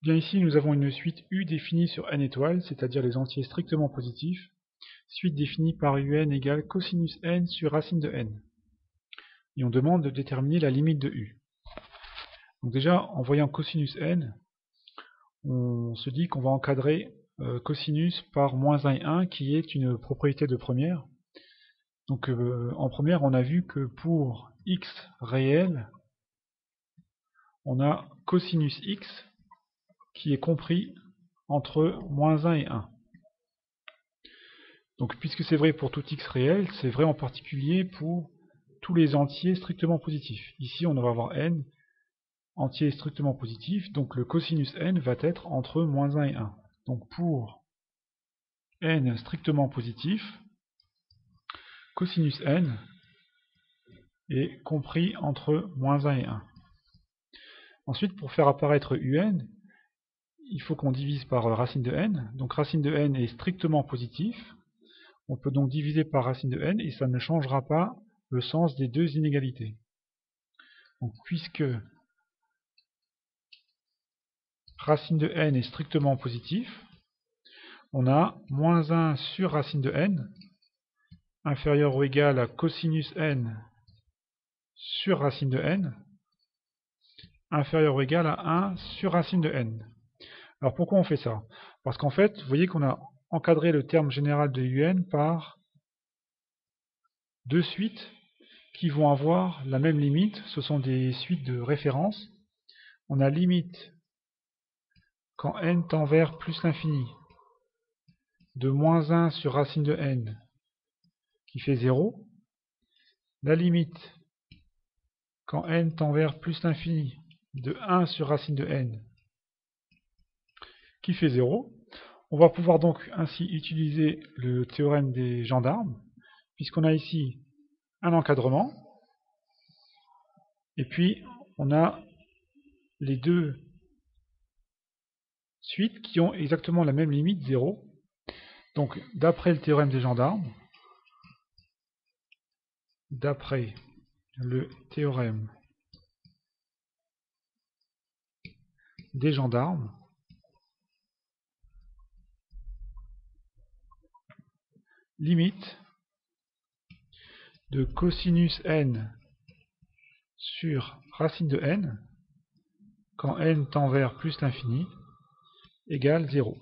Bien ici, nous avons une suite U définie sur n étoiles, c'est-à-dire les entiers strictement positifs. Suite définie par UN égale cosinus n sur racine de n. Et on demande de déterminer la limite de U. Donc déjà, en voyant cosinus n, on se dit qu'on va encadrer cosinus par moins 1 et 1, qui est une propriété de première. Donc en première, on a vu que pour x réel, on a cosinus x qui est compris entre moins 1 et 1. Donc puisque c'est vrai pour tout x réel, c'est vrai en particulier pour tous les entiers strictement positifs. Ici, on va avoir n entier strictement positif, donc le cosinus n va être entre moins 1 et 1. Donc pour n strictement positif, cosinus n est compris entre moins 1 et 1. Ensuite, pour faire apparaître un, il faut qu'on divise par racine de n. Donc racine de n est strictement positif. On peut donc diviser par racine de n et ça ne changera pas le sens des deux inégalités. Donc puisque racine de n est strictement positif, on a moins 1 sur racine de n inférieur ou égal à cosinus n sur racine de n inférieur ou égal à 1 sur racine de n. Alors pourquoi on fait ça? Parce qu'en fait, vous voyez qu'on a encadré le terme général de un par deux suites qui vont avoir la même limite. Ce sont des suites de référence. On a limite quand n tend vers plus l'infini de moins 1 sur racine de n qui fait 0. La limite quand n tend vers plus l'infini de 1 sur racine de n qui fait 0. On va pouvoir donc ainsi utiliser le théorème des gendarmes, puisqu'on a ici un encadrement, et puis on a les deux suites qui ont exactement la même limite, 0. Donc d'après le théorème des gendarmes, limite de cosinus n sur racine de n quand n tend vers plus l'infini égale 0.